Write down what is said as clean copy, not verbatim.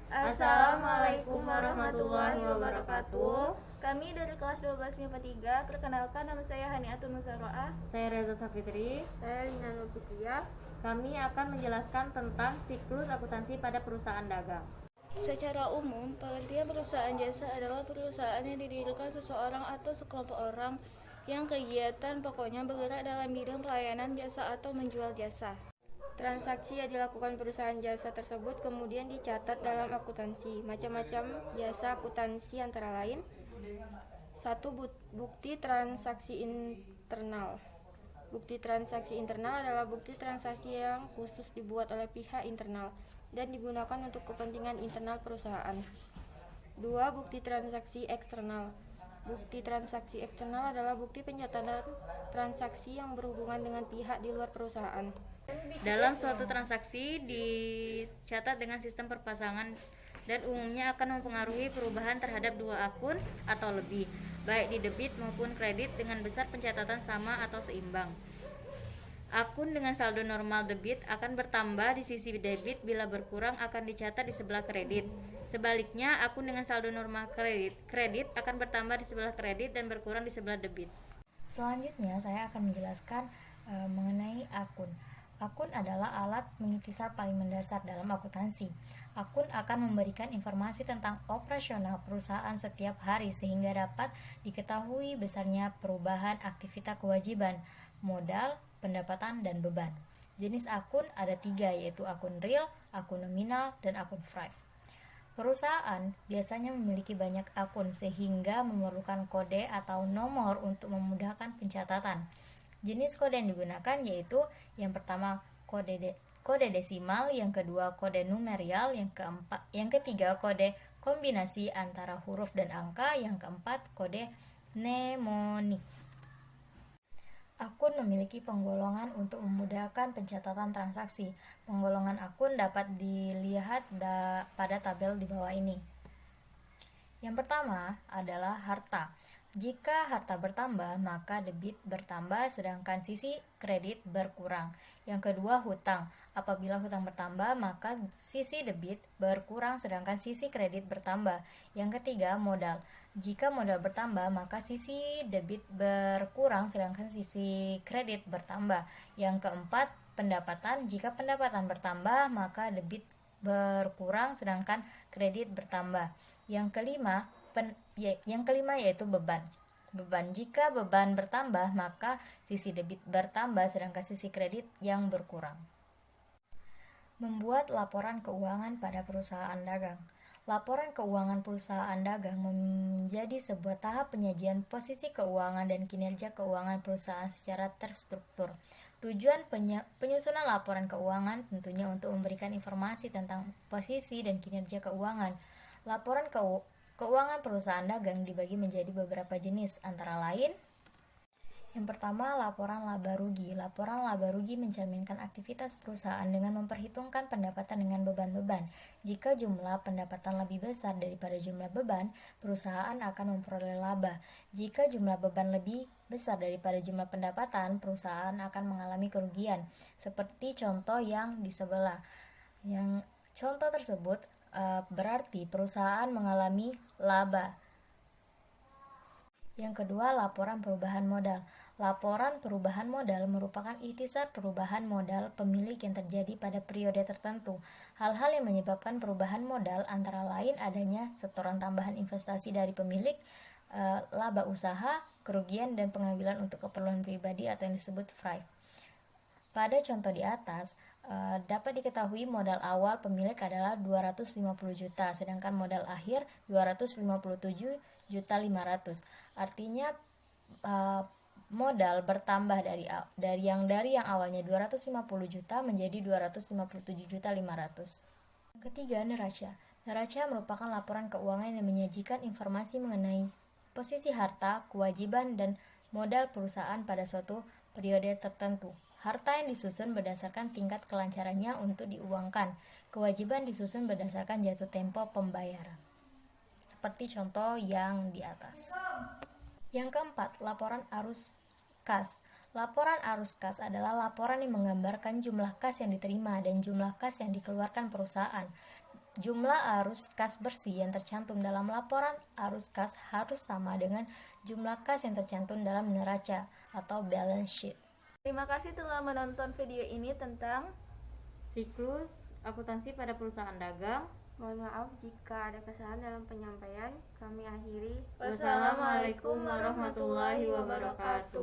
Assalamualaikum warahmatullahi wabarakatuh. Kami dari kelas 12 MIPA 3, perkenalkan nama saya Haniatun Musaroah. Saya Reza Safitri. Saya Lina Nur Fitriah. Kami akan menjelaskan tentang siklus akuntansi pada perusahaan dagang. Secara umum, pengertian perusahaan jasa adalah perusahaan yang didirikan seseorang atau sekelompok orang yang kegiatan pokoknya bergerak dalam bidang pelayanan jasa atau menjual jasa. Transaksi yang dilakukan perusahaan jasa tersebut kemudian dicatat dalam akuntansi. Macam-macam jasa akuntansi antara lain: 1. Bukti transaksi internal. Bukti transaksi internal adalah bukti transaksi yang khusus dibuat oleh pihak internal dan digunakan untuk kepentingan internal perusahaan. 2. Bukti transaksi eksternal. Bukti transaksi eksternal adalah bukti pencatatan transaksi yang berhubungan dengan pihak di luar perusahaan. Dalam suatu transaksi dicatat dengan sistem perpasangan dan umumnya akan mempengaruhi perubahan terhadap dua akun atau lebih, baik di debit maupun kredit dengan besar pencatatan sama atau seimbang. Akun dengan saldo normal debit akan bertambah di sisi debit, bila berkurang akan dicatat di sebelah kredit. Sebaliknya, akun dengan saldo normal kredit akan bertambah di sebelah kredit dan berkurang di sebelah debit. Selanjutnya saya akan menjelaskan mengenai akun. Akun adalah alat pengintisar paling mendasar dalam akuntansi. Akun akan memberikan informasi tentang operasional perusahaan setiap hari sehingga dapat diketahui besarnya perubahan aktivitas kewajiban, modal, pendapatan, dan beban. Jenis akun ada 3, yaitu akun real, akun nominal, dan akun FRIV. Perusahaan biasanya memiliki banyak akun sehingga memerlukan kode atau nomor untuk memudahkan pencatatan. Jenis kode yang digunakan yaitu yang pertama kode desimal, yang kedua kode numerial, yang ketiga kode kombinasi antara huruf dan angka, yang keempat kode mnemonik. Akun memiliki penggolongan untuk memudahkan pencatatan transaksi. Penggolongan akun dapat dilihat pada tabel di bawah ini. Yang pertama adalah harta. Jika harta bertambah, maka debit bertambah sedangkan sisi kredit berkurang. Yang kedua, hutang. Apabila hutang bertambah, maka sisi debit berkurang sedangkan sisi kredit bertambah. Yang ketiga, modal. Jika modal bertambah, maka sisi debit berkurang sedangkan sisi kredit bertambah. Yang keempat, pendapatan. Jika pendapatan bertambah, maka debit berkurang sedangkan kredit bertambah. Yang kelima yaitu beban. Jika beban bertambah, maka sisi debit bertambah sedangkan sisi kredit yang berkurang. Membuat laporan keuangan pada perusahaan dagang. Laporan keuangan perusahaan dagang menjadi sebuah tahap penyajian posisi keuangan dan kinerja keuangan perusahaan secara terstruktur. Tujuan penyusunan laporan keuangan tentunya untuk memberikan informasi tentang posisi dan kinerja keuangan. Laporan keuangan perusahaan dagang dibagi menjadi beberapa jenis, antara lain: yang pertama, laporan laba rugi. Laporan laba rugi mencerminkan aktivitas perusahaan dengan memperhitungkan pendapatan dengan beban-beban. Jika jumlah pendapatan lebih besar daripada jumlah beban, perusahaan akan memperoleh laba. Jika jumlah beban lebih besar daripada jumlah pendapatan, perusahaan akan mengalami kerugian. Seperti contoh yang di sebelah. Yang contoh tersebut berarti perusahaan mengalami laba. Yang kedua, laporan perubahan modal. Laporan perubahan modal merupakan ikhtisar perubahan modal pemilik yang terjadi pada periode tertentu. Hal-hal yang menyebabkan perubahan modal antara lain adanya setoran tambahan investasi dari pemilik, laba usaha, kerugian, dan pengambilan untuk keperluan pribadi atau yang disebut FRIV. Pada contoh di atas, dapat diketahui modal awal pemilik adalah 250 juta, sedangkan modal akhir 257.500.000. Artinya modal bertambah dari yang awalnya 250 juta menjadi 257.500.000. Yang ketiga, neraca. Neraca merupakan laporan keuangan yang menyajikan informasi mengenai posisi harta, kewajiban, dan modal perusahaan pada suatu periode tertentu. Harta yang disusun berdasarkan tingkat kelancarannya untuk diuangkan. Kewajiban disusun berdasarkan jatuh tempo pembayaran. Seperti contoh yang di atas. Yang keempat, laporan arus kas. Laporan arus kas adalah laporan yang menggambarkan jumlah kas yang diterima dan jumlah kas yang dikeluarkan perusahaan. Jumlah arus kas bersih yang tercantum dalam laporan arus kas harus sama dengan jumlah kas yang tercantum dalam neraca atau balance sheet. Terima kasih telah menonton video ini tentang Siklus akuntansi pada perusahaan dagang. Mohon maaf jika ada kesalahan dalam penyampaian. Kami akhiri. Wassalamualaikum warahmatullahi wabarakatuh.